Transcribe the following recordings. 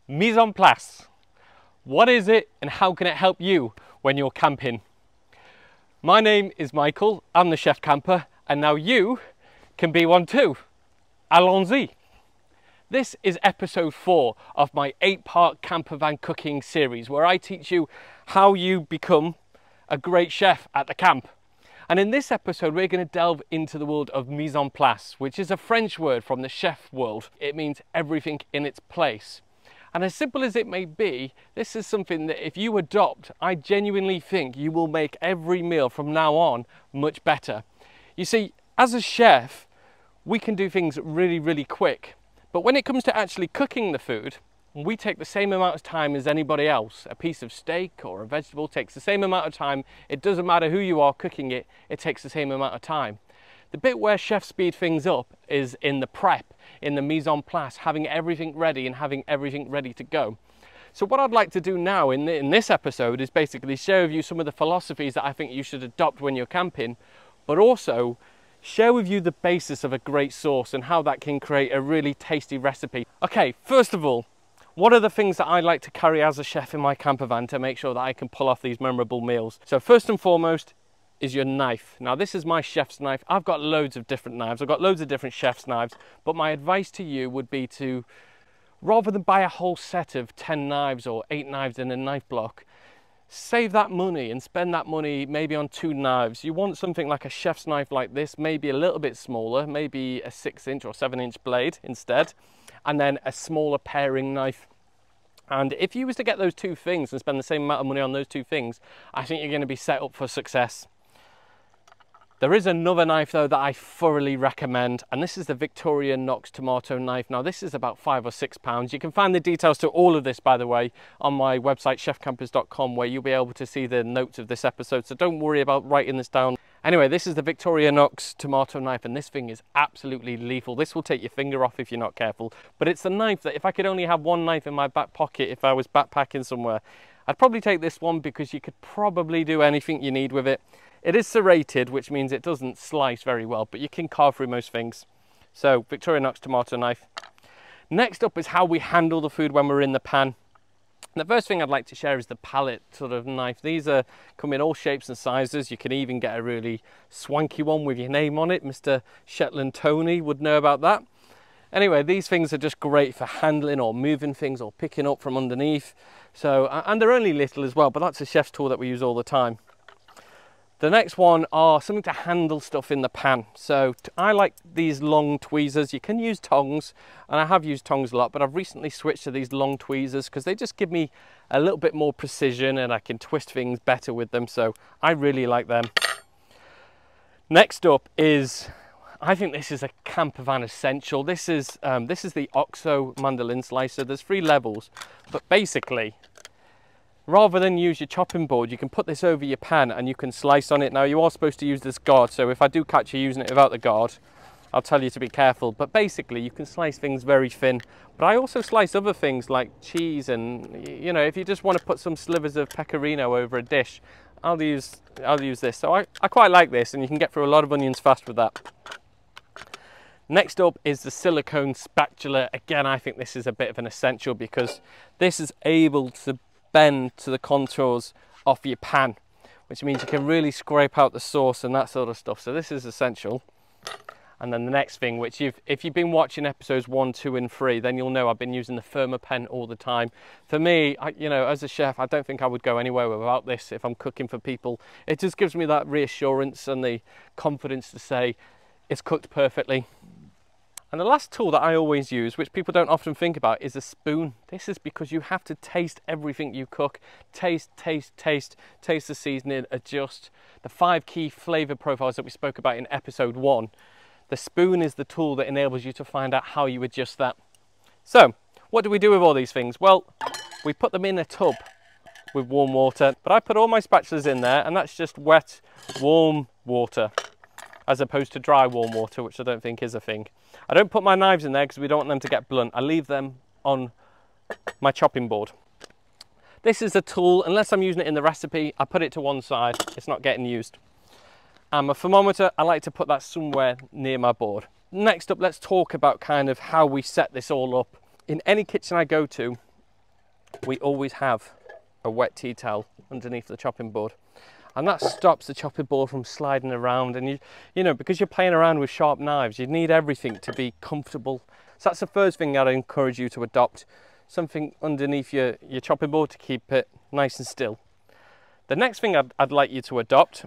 Mise en place. What is it and how can it help you when you're camping? My name is Michael, I'm the chef camper, and now you can be one too. Allons-y. This is episode 4 of my 8-part camper van cooking series where I teach you how you become a great chef at the camp. And in this episode we're going to delve into the world of mise en place, which is a French word from the chef world. It means everything in its place. And as simple as it may be, this is something that if you adopt, I genuinely think you will make every meal from now on much better. You see, as a chef, we can do things really quick. But when it comes to actually cooking the food, we take the same amount of time as anybody else. A piece of steak or a vegetable takes the same amount of time. It doesn't matter who you are cooking it, it takes the same amount of time. The bit where chefs speed things up is in the prep, in the mise en place, having everything ready and having everything ready to go. So what I'd like to do now in this episode is basically share with you some of the philosophies that I think you should adopt when you're camping, but also share with you the basis of a great sauce and how that can create a really tasty recipe. Okay, first of all, what are the things that I like to carry as a chef in my camper van to make sure that I can pull off these memorable meals? So first and foremost is your knife. Now this is my chef's knife. I've got loads of different knives. I've got loads of different chef's knives, but my advice to you would be to, rather than buy a whole set of 10 knives or 8 knives in a knife block, save that money and spend that money maybe on 2 knives. You want something like a chef's knife like this, maybe a little bit smaller, maybe a 6-inch or 7-inch blade instead, and then a smaller paring knife. And if you was to get those 2 things and spend the same amount of money on those 2 things, I think you're going to be set up for success. There is another knife though that I thoroughly recommend, and this is the Victorinox tomato knife. Now this is about £5 or £6. You can find the details to all of this, by the way, on my website chefcampers.com, where you'll be able to see the notes of this episode, so don't worry about writing this down. Anyway, this is the Victorinox tomato knife, and this thing is absolutely lethal. This will take your finger off if you're not careful, but it's the knife that if I could only have one knife in my back pocket if I was backpacking somewhere, I'd probably take this one, because you could probably do anything you need with it. It is serrated, which means it doesn't slice very well, but you can carve through most things. So, Victorinox tomato knife. Next up is how we handle the food when we're in the pan. The first thing I'd like to share is the palette sort of knife. These come in all shapes and sizes. You can even get a really swanky one with your name on it. Mr. Shetland Tony would know about that. Anyway, these things are just great for handling or moving things or picking up from underneath. So, and they're only little as well, but that's a chef's tool that we use all the time. The next one are something to handle stuff in the pan. So I like these long tweezers. You can use tongs, and I have used tongs a lot, but I've recently switched to these long tweezers because they just give me a little bit more precision and I can twist things better with them. So I really like them. Next up is, I think this is a camper van essential. This is the OXO mandolin slicer. There's 3 levels, but basically, rather than use your chopping board, you can put this over your pan and you can slice on it. Now you are supposed to use this guard, so if I do catch you using it without the guard, I'll tell you to be careful. But basically you can slice things very thin. But I also slice other things like cheese, and you know, if you just want to put some slivers of pecorino over a dish, I'll use this. So I quite like this, and you can get through a lot of onions fast with that. Next up is the silicone spatula. Again, I think this is a bit of an essential because this is able to bend to the contours of your pan, which means you can really scrape out the sauce and that sort of stuff. So this is essential. And then the next thing, which if you've been watching episodes 1, 2 and 3, then you'll know I've been using the firmer pen all the time. For me, you know, as a chef, I don't think I would go anywhere without this if I'm cooking for people. It just gives me that reassurance and the confidence to say it's cooked perfectly. And the last tool that I always use, which people don't often think about, is a spoon. This is because you have to taste everything you cook. Taste the seasoning, adjust. The 5 key flavor profiles that we spoke about in episode 1. The spoon is the tool that enables you to find out how you adjust that. So, what do we do with all these things? Well, we put them in a tub with warm water, but I put all my spatulas in there, and that's just wet, warm water, as opposed to dry warm water, which I don't think is a thing. I don't put my knives in there because we don't want them to get blunt. I leave them on my chopping board. This is a tool, unless I'm using it in the recipe, I put it to one side, it's not getting used. And my thermometer, I like to put that somewhere near my board. Next up, let's talk about kind of how we set this all up. In any kitchen I go to, we always have a wet tea towel underneath the chopping board. And that stops the chopping board from sliding around. And you know, because you're playing around with sharp knives, you need everything to be comfortable. So that's the first thing I'd encourage you to adopt. Something underneath your chopping board to keep it nice and still. The next thing I'd like you to adopt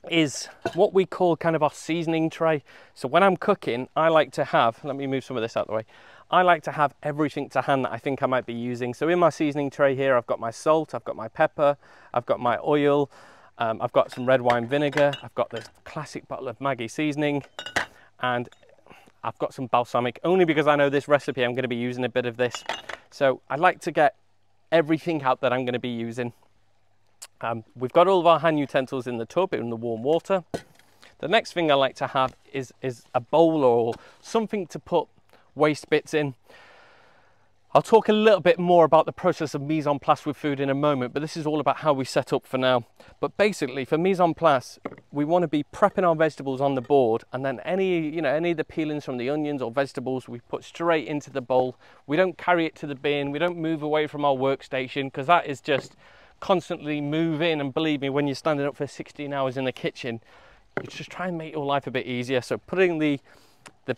is what we call kind of our seasoning tray. So when I'm cooking, I like to have, let me move some of this out of the way. I like to have everything to hand that I think I might be using. So in my seasoning tray here, I've got my salt, I've got my pepper, I've got my oil, I've got some red wine vinegar, I've got this classic bottle of Maggi seasoning, and I've got some balsamic, only because I know this recipe I'm going to be using a bit of this. So I like to get everything out that I'm going to be using. We've got all of our hand utensils in the tub in the warm water. The next thing I like to have is a bowl or something to put waste bits in. I'll talk a little bit more about the process of mise en place with food in a moment, but this is all about how we set up for now. But basically, for mise en place, we want to be prepping our vegetables on the board, and then any of the peelings from the onions or vegetables we put straight into the bowl. We don't carry it to the bin, we don't move away from our workstation, because that is just constantly moving, and believe me, when you're standing up for 16 hours in the kitchen, you just try and make your life a bit easier. So putting the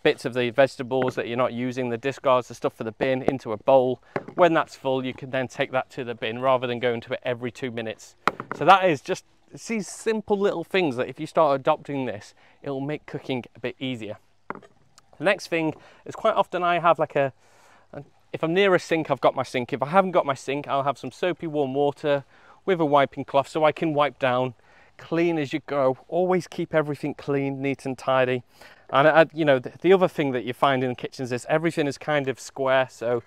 bits of the vegetables that you're not using, the discards, the stuff for the bin, into a bowl. When that's full, you can then take that to the bin rather than going to it every 2 minutes. So that is just, it's these simple little things that if you start adopting this, it will make cooking a bit easier. The next thing is, quite often I have like if I'm near a sink, I've got my sink. If I haven't got my sink, I'll have some soapy warm water with a wiping cloth so I can wipe down, clean as you go. Always keep everything clean, neat and tidy. And you know, the other thing that you find in the kitchens is everything is kind of square. So,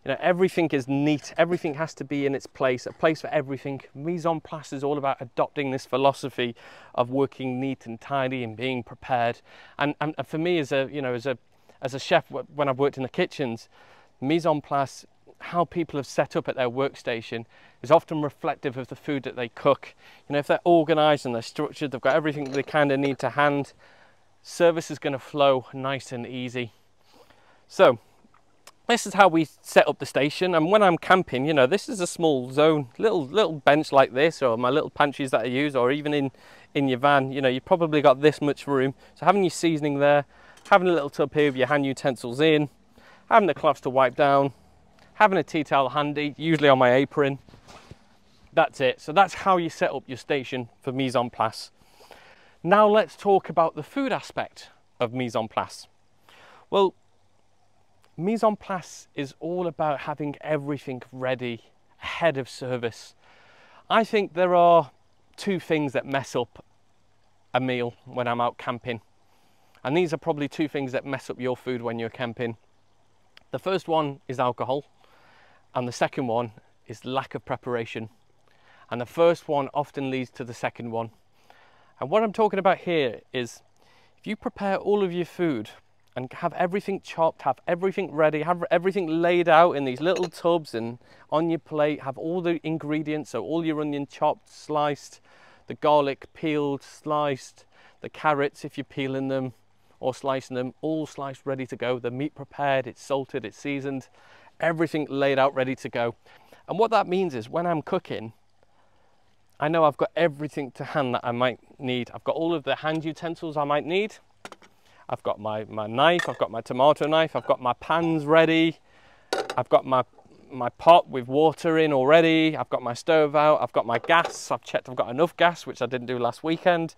you know, everything is neat. Everything has to be in its place, a place for everything. Mise en place is all about adopting this philosophy of working neat and tidy and being prepared. And for me, as a chef, when I've worked in the kitchens, mise en place, how people have set up at their workstation, is often reflective of the food that they cook. You know, if they're organized and they're structured, they've got everything they kind of need to hand, service is going to flow nice and easy. So this is how we set up the station. And when I'm camping, you know, this is a small zone, little bench like this, or my little pantries that I use, or even in your van, you know, you've probably got this much room. So having your seasoning there, having a little tub here with your hand utensils in, having the cloths to wipe down, having a tea towel handy, usually on my apron. That's it. So that's how you set up your station for mise en place. Now let's talk about the food aspect of mise en place. Well, mise en place is all about having everything ready ahead of service. I think there are two things that mess up a meal when I'm out camping. And these are probably two things that mess up your food when you're camping. The first one is alcohol, and the second one is lack of preparation. And the first one often leads to the second one. And what I'm talking about here is, if you prepare all of your food and have everything chopped, have everything ready, have everything laid out in these little tubs and on your plate, have all the ingredients, so all your onion chopped, sliced, the garlic peeled, sliced, the carrots if you're peeling them or slicing them, all sliced, ready to go, the meat prepared, it's salted, it's seasoned, everything laid out, ready to go. And what that means is, when I'm cooking, I know I've got everything to hand that I might need. I've got all of the hand utensils I might need. I've got my knife, I've got my tomato knife, I've got my pans ready. I've got my pot with water in already. I've got my stove out, I've got my gas. I've checked I've got enough gas, which I didn't do last weekend.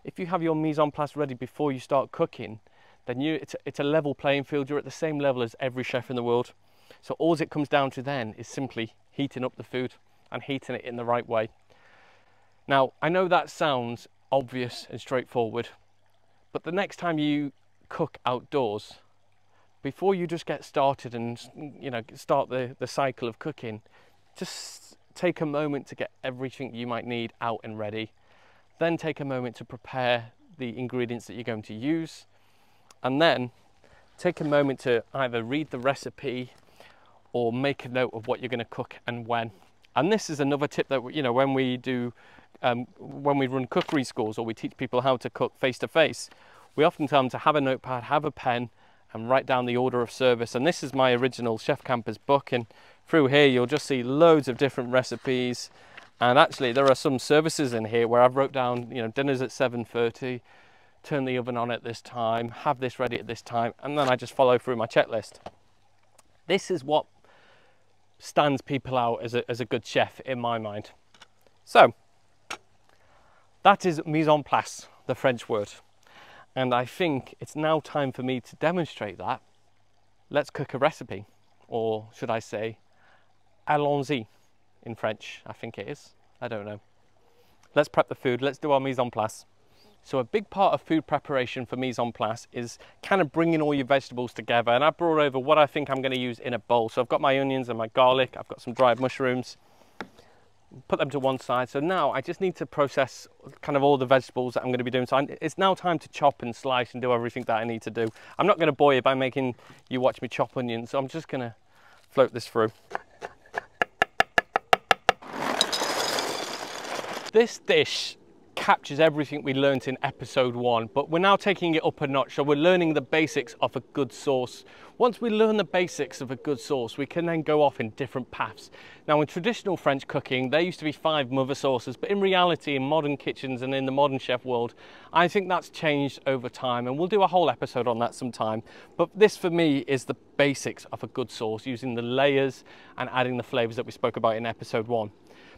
If you have your mise en place ready before you start cooking, then it's a level playing field. You're at the same level as every chef in the world. So all it comes down to then is simply heating up the food and heating it in the right way. Now, I know that sounds obvious and straightforward, but the next time you cook outdoors, before you just get started and, you know, start the cycle of cooking, just take a moment to get everything you might need out and ready. Then take a moment to prepare the ingredients that you're going to use, and then take a moment to either read the recipe or make a note of what you're going to cook and when. And this is another tip that, you know, when we run cookery schools or we teach people how to cook face to face, we often tell them to have a notepad, have a pen, and write down the order of service. And this is my original Chef Campers book, and through here you'll just see loads of different recipes. And actually there are some services in here where I've wrote down, you know, dinner's at 7:30, turn the oven on at this time, have this ready at this time, and then I just follow through my checklist. This is what stands people out as a good chef in my mind. So that is mise en place, the French word. And I think it's now time for me to demonstrate that. Let's cook a recipe, or should I say, allons-y in French, I think it is. I don't know. Let's prep the food, let's do our mise en place. So a big part of food preparation for mise en place is kind of bringing all your vegetables together. And I brought over what I think I'm going to use in a bowl. So I've got my onions and my garlic, I've got some dried mushrooms, put them to one side. So now I just need to process kind of all the vegetables that I'm going to be doing. So it's now time to chop and slice and do everything that I need to do. I'm not going to bore you by making you watch me chop onions, so I'm just going to float this through. This dish captures everything we learnt in episode 1, but we're now taking it up a notch. So we're learning the basics of a good sauce. Once we learn the basics of a good sauce, we can then go off in different paths. Now in traditional French cooking, there used to be 5 mother sauces, but in reality, in modern kitchens and in the modern chef world, I think that's changed over time, and we'll do a whole episode on that sometime. But this for me is the basics of a good sauce, using the layers and adding the flavors that we spoke about in episode 1.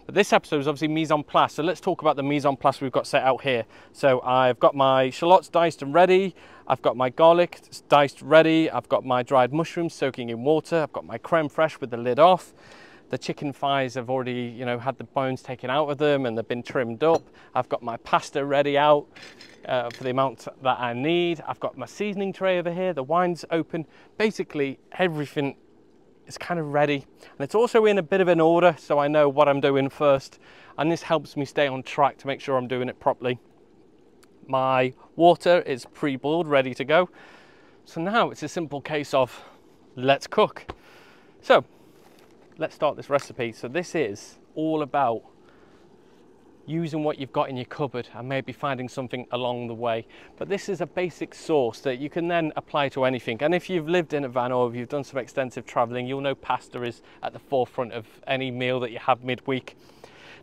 But this episode is obviously mise en place, so let's talk about the mise en place we've got set out here. So I've got my shallots diced and ready, I've got my garlic diced ready, I've got my dried mushrooms soaking in water, I've got my creme fraiche with the lid off. The chicken thighs have already, you know, had the bones taken out of them and they've been trimmed up. I've got my pasta ready out for the amount that I need. I've got my seasoning tray over here, the wine's open. Basically everything is kind of ready, and it's also in a bit of an order, so I know what I'm doing first, and this helps me stay on track to make sure I'm doing it properly. My water is pre-boiled, ready to go. So now it's a simple case of let's cook. So let's start this recipe. So this is all about using what you've got in your cupboard and maybe finding something along the way. But this is a basic sauce that you can then apply to anything. And if you've lived in a van or if you've done some extensive traveling, you'll know pasta is at the forefront of any meal that you have midweek.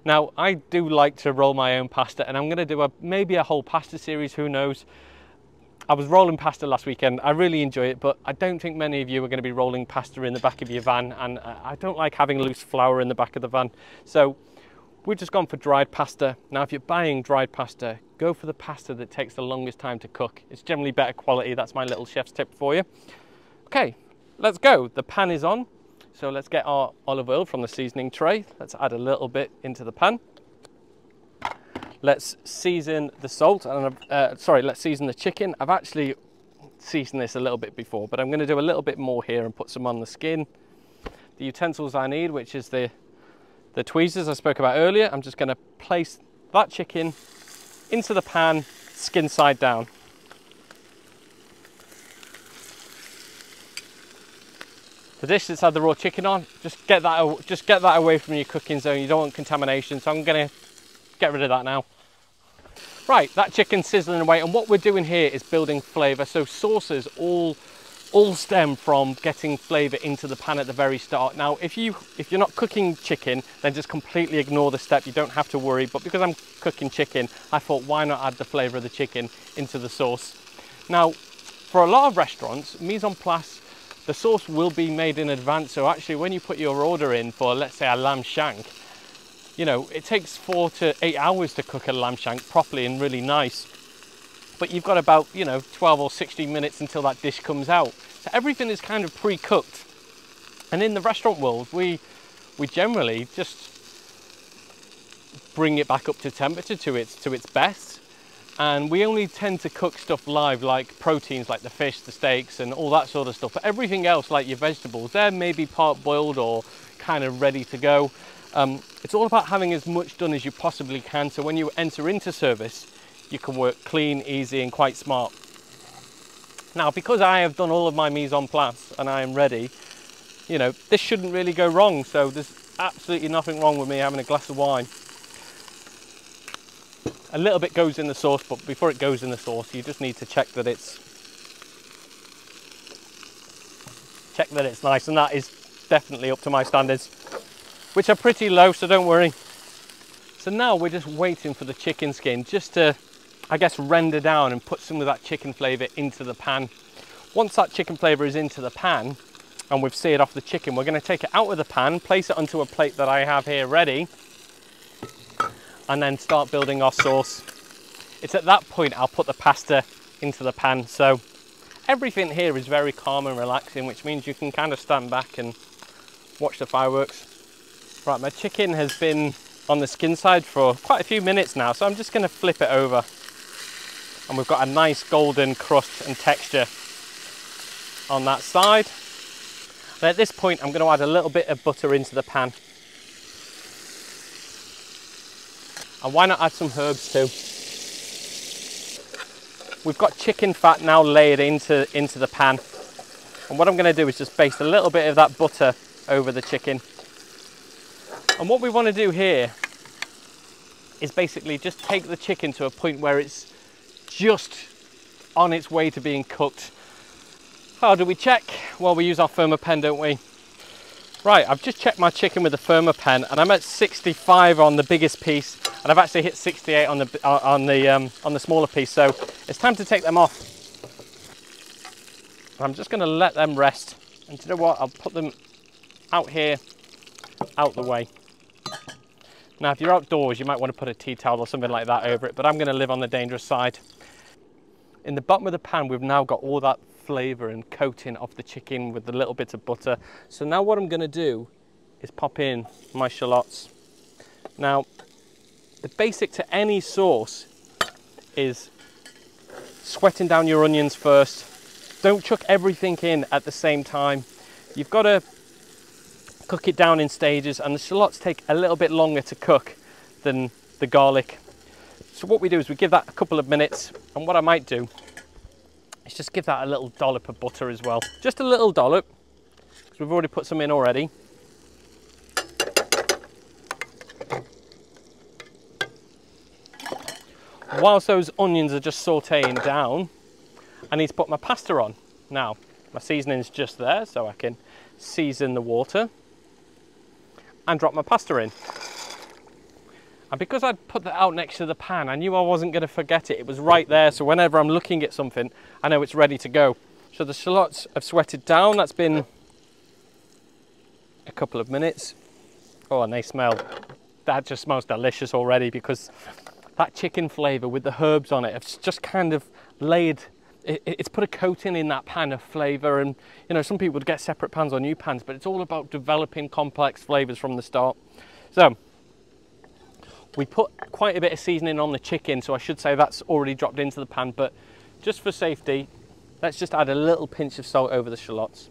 Now, I do like to roll my own pasta, and I'm going to do maybe a whole pasta series, who knows. I was rolling pasta last weekend. I really enjoy it, but I don't think many of you are going to be rolling pasta in the back of your van, and I don't like having loose flour in the back of the van. So we've just gone for dried pasta. Now, if you're buying dried pasta, go for the pasta that takes the longest time to cook. It's generally better quality. That's my little chef's tip for you. Okay, let's go. The pan is on. So let's get our olive oil from the seasoning tray. Let's add a little bit into the pan. Let's season the salt, and let's season the chicken. I've actually seasoned this a little bit before, but I'm going to do a little bit more here and put some on the skin. The utensils I need, which is the tweezers I spoke about earlier, I'm just going to place that chicken into the pan, skin side down. The dish that's had the raw chicken on, just get that away from your cooking zone. You don't want contamination, so I'm going to get rid of that now. Right, that chicken's sizzling away, and what we're doing here is building flavour. So sauces all stem from getting flavour into the pan at the very start. Now, if you're not cooking chicken, then just completely ignore the step. You don't have to worry. But because I'm cooking chicken, I thought, why not add the flavour of the chicken into the sauce? Now, for a lot of restaurants, mise en place, the sauce will be made in advance. So actually, when you put your order in for, let's say, a lamb shank, you know, it takes 4 to 8 hours to cook a lamb shank properly and really nice. But you've got about, you know, 12 or 16 minutes until that dish comes out. So everything is kind of pre-cooked. And in the restaurant world, we generally just bring it back up to temperature to its best. And we only tend to cook stuff live, like proteins like the fish, the steaks and all that sort of stuff. But everything else, like your vegetables, they're maybe part boiled or kind of ready to go. It's all about having as much done as you possibly can, so when you enter into service, you can work clean, easy and quite smart. Now, because I have done all of my mise en place and I am ready, you know, this shouldn't really go wrong. So there's absolutely nothing wrong with me having a glass of wine. A little bit goes in the sauce, but before it goes in the sauce, you just need to check that it's check that it's nice, and that is definitely up to my standards, which are pretty low, so don't worry. So now we're just waiting for the chicken skin just to, I guess, render down and put some of that chicken flavour into the pan. Once that chicken flavour is into the pan and we've seared off the chicken, we're going to take it out of the pan, place it onto a plate that I have here ready, and then start building our sauce. It's at that point I'll put the pasta into the pan. So everything here is very calm and relaxing, which means you can kind of stand back and watch the fireworks. Right, my chicken has been on the skin side for quite a few minutes now, so I'm just going to flip it over. And we've got a nice golden crust and texture on that side. And at this point, I'm going to add a little bit of butter into the pan. And why not add some herbs too? We've got chicken fat now layered into the pan. And what I'm going to do is just baste a little bit of that butter over the chicken. And what we want to do here is basically just take the chicken to a point where it's just on its way to being cooked. How do we check? Well, we use our firmer pen, don't we? Right, I've just checked my chicken with the firmer pen, and I'm at 65 on the biggest piece, and I've actually hit 68 on the smaller piece. So it's time to take them off. I'm just going to let them rest, and do you know what? I'll put them out here, out the way. Now, if you're outdoors, you might want to put a tea towel or something like that over it, but I'm going to live on the dangerous side. In the bottom of the pan, we've now got all that flavour and coating of the chicken with a little bit of butter. So now what I'm going to do is pop in my shallots. Now, the basic to any sauce is sweating down your onions first. Don't chuck everything in at the same time. You've got to cook it down in stages, and the shallots take a little bit longer to cook than the garlic. So what we do is we give that a couple of minutes, and what I might do is just give that a little dollop of butter as well. Just a little dollop, because we've already put some in already. Whilst those onions are just sauteing down, I need to put my pasta on. Now, my seasoning's just there, so I can season the water and drop my pasta in. And because I'd put that out next to the pan, I knew I wasn't going to forget it. It was right there, so whenever I'm looking at something, I know it's ready to go. So the shallots have sweated down. That's been a couple of minutes. Oh, and they smell, that just smells delicious already, because that chicken flavour with the herbs on it have just kind of laid, it's put a coating in that pan of flavour. And you know, some people would get separate pans or new pans, but it's all about developing complex flavours from the start. So we put quite a bit of seasoning on the chicken, so I should say that's already dropped into the pan, but just for safety, let's just add a little pinch of salt over the shallots.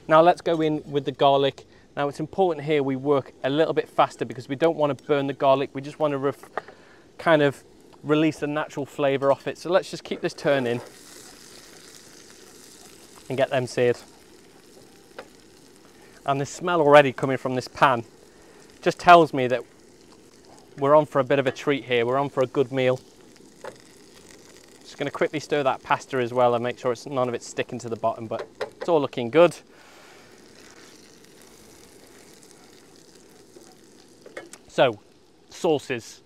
Now let's go in with the garlic. Now it's important here we work a little bit faster, because we don't want to burn the garlic. We just want to kind of release the natural flavour off it. So let's just keep this turning and get them seared. And the smell already coming from this pan just tells me that we're on for a bit of a treat here. We're on for a good meal. Just going to quickly stir that pasta as well and make sure none of it's sticking to the bottom, but it's all looking good. So, sauces.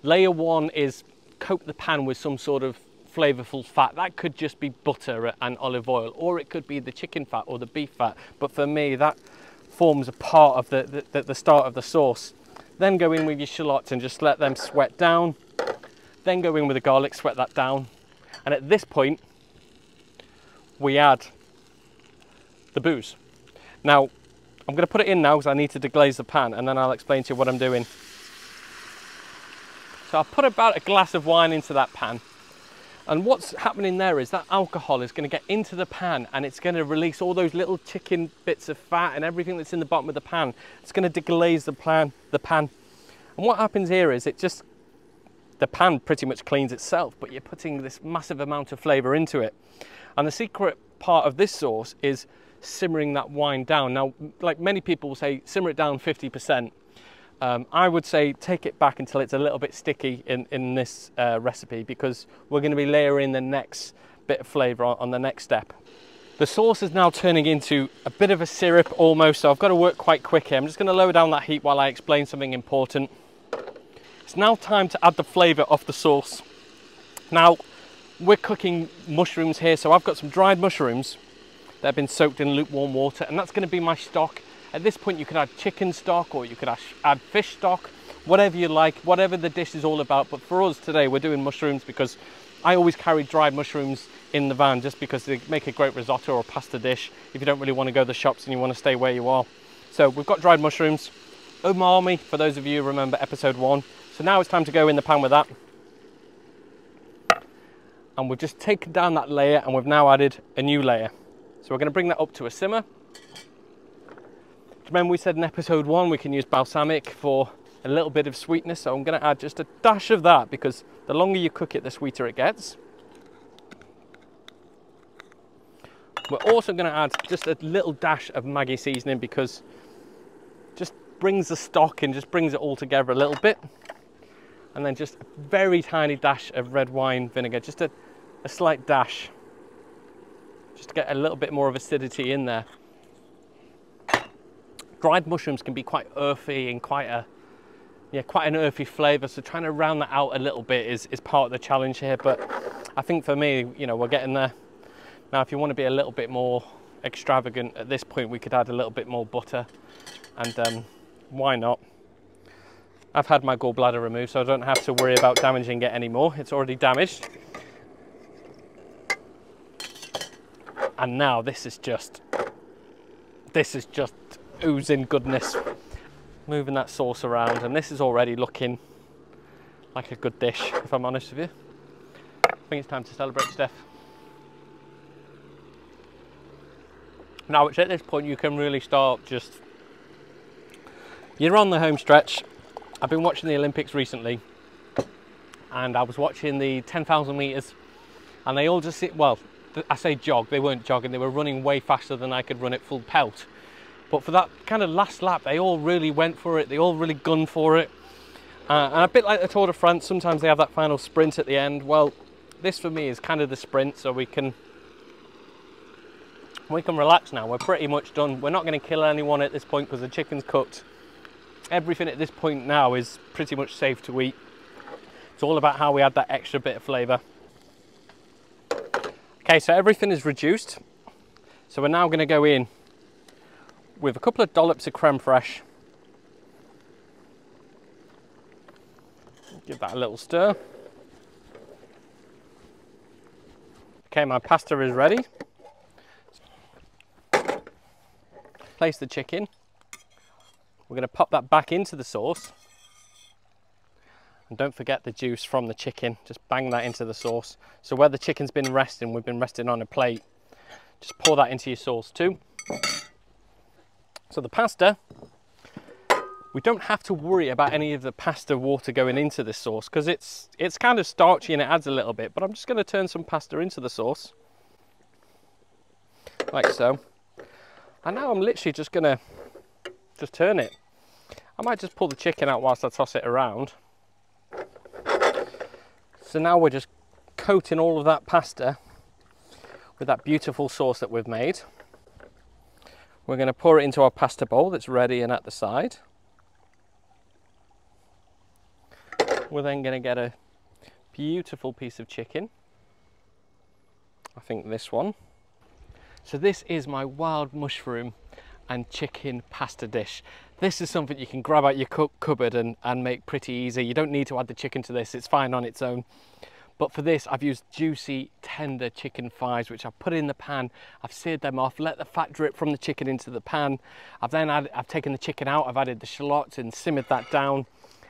Layer one is coat the pan with some sort of flavourful fat. That could just be butter and olive oil, or it could be the chicken fat or the beef fat. But for me, that forms a part of the start of the sauce. Then go in with your shallots and just let them sweat down. Then go in with the garlic, sweat that down. And at this point, we add the booze. Now, I'm going to put it in now because I need to deglaze the pan, and then I'll explain to you what I'm doing. So I'll put about a glass of wine into that pan. And what's happening there is that alcohol is going to get into the pan, and it's going to release all those little chicken bits of fat and everything that's in the bottom of the pan. It's going to deglaze the pan. And what happens here is the pan pretty much cleans itself, but you're putting this massive amount of flavour into it. And the secret part of this sauce is simmering that wine down. Now, like many people will say, simmer it down 50%. I would say take it back until it's a little bit sticky in this recipe, because we're going to be layering the next bit of flavour on the next step. The sauce is now turning into a bit of a syrup almost, so I've got to work quite quick here. I'm just going to lower down that heat while I explain something important. It's now time to add the flavour of the sauce. Now, we're cooking mushrooms here, so I've got some dried mushrooms that have been soaked in lukewarm water, and that's going to be my stock. At this point, you could add chicken stock, or you could add fish stock, whatever you like, whatever the dish is all about. But for us today, we're doing mushrooms because I always carry dried mushrooms in the van just because they make a great risotto or pasta dish if you don't really want to go to the shops and you want to stay where you are. So we've got dried mushrooms, umami, for those of you who remember episode 1. So now it's time to go in the pan with that. And we've just taken down that layer and we've now added a new layer. So we're going to bring that up to a simmer. Remember we said in episode 1 we can use balsamic for a little bit of sweetness, so I'm going to add just a dash of that because the longer you cook it, the sweeter it gets. We're also going to add just a little dash of Maggi seasoning because it just brings the stock and just brings it all together a little bit. And then just a very tiny dash of red wine vinegar, just a slight dash, just to get a little bit more of acidity in there. Dried mushrooms can be quite earthy and quite an earthy flavour, so trying to round that out a little bit is part of the challenge here. But I think for me, you know, we're getting there. Now, if you want to be a little bit more extravagant at this point, we could add a little bit more butter, and why not? I've had my gallbladder removed, so I don't have to worry about damaging it anymore. It's already damaged. And now this is just oozing goodness. Moving that sauce around, and this is already looking like a good dish, if I'm honest with you. I think it's time to celebrate, Steph. Now it's at this point you can really start you're on the home stretch. I've been watching the Olympics recently, and I was watching the 10,000 metres, and they all just sit, well, I say jog, they weren't jogging, they were running way faster than I could run at full pelt. But for that kind of last lap, they all really went for it, they all really gunned for it. And a bit like the Tour de France, sometimes they have that final sprint at the end. Well, this for me is kind of the sprint, so we can relax now. We're pretty much done. We're not going to kill anyone at this point because the chicken's cooked. Everything at this point now is pretty much safe to eat. It's all about how we add that extra bit of flavour. Okay, so everything is reduced. So we're now going to go in with a couple of dollops of creme fraiche. Give that a little stir. Okay, my pasta is ready. Place the chicken. We're going to pop that back into the sauce. And don't forget the juice from the chicken. Just bang that into the sauce. So where the chicken's been resting, we've been resting on a plate. Just pour that into your sauce too. So the pasta, we don't have to worry about any of the pasta water going into this sauce because it's kind of starchy and it adds a little bit. But I'm just going to turn some pasta into the sauce. Like so. And now I'm literally just going to turn it. I might just pull the chicken out whilst I toss it around. So now we're just coating all of that pasta with that beautiful sauce that we've made. We're going to pour it into our pasta bowl that's ready and at the side. We're then going to get a beautiful piece of chicken. I think this one. So this is my wild mushroom and chicken pasta dish. This is something you can grab out your cupboard and make pretty easy. You don't need to add the chicken to this, it's fine on its own. But for this, I've used juicy, tender chicken thighs, which I've put in the pan. I've seared them off, let the fat drip from the chicken into the pan. I've taken the chicken out, I've added the shallots and simmered that down.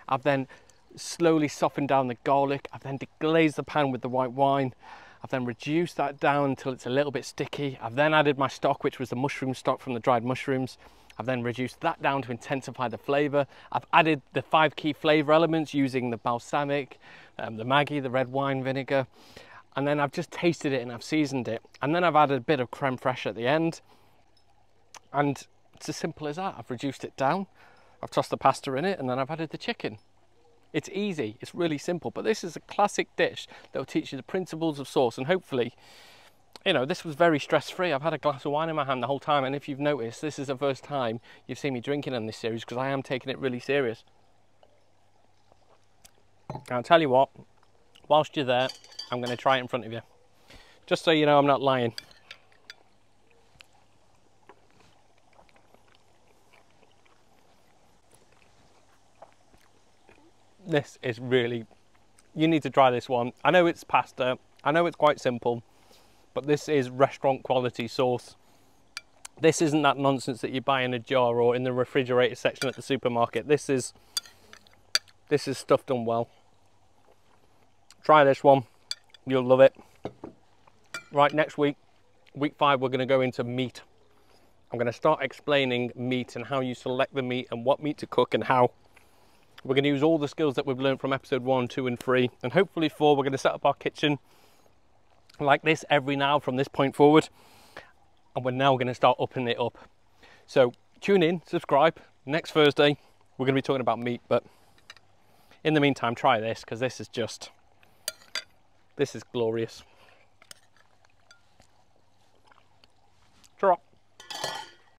I've then slowly softened down the garlic. I've then deglazed the pan with the white wine. I've then reduced that down until it's a little bit sticky. I've then added my stock, which was the mushroom stock from the dried mushrooms. I've then reduced that down to intensify the flavour. I've added the 5 key flavour elements using the balsamic, the Maggi, the red wine vinegar. And then I've just tasted it and I've seasoned it. And then I've added a bit of creme fraiche at the end. And it's as simple as that. I've reduced it down. I've tossed the pasta in it and then I've added the chicken. It's easy, it's really simple, but this is a classic dish that will teach you the principles of sauce, and hopefully you know, this was very stress-free. I've had a glass of wine in my hand the whole time, and if you've noticed, this is the first time you've seen me drinking in this series, because I am taking it really serious. And I'll tell you what, whilst you're there, I'm going to try it in front of you, just so you know I'm not lying. This is really, you need to try this one. I know it's pasta, I know it's quite simple, but this is restaurant quality sauce. This isn't that nonsense that you buy in a jar or in the refrigerator section at the supermarket. This is stuff done well. Try this one, you'll love it. Right, next week, week 5, we're going to go into meat. I'm going to start explaining meat and how you select the meat and what meat to cook and how. We're going to use all the skills that we've learned from episode 1, 2 and 3, and hopefully 4. We're going to set up our kitchen like this every now from this point forward, and we're now going to start upping it up. So tune in, subscribe. Next Thursday we're going to be talking about meat, but in the meantime try this, because this is glorious.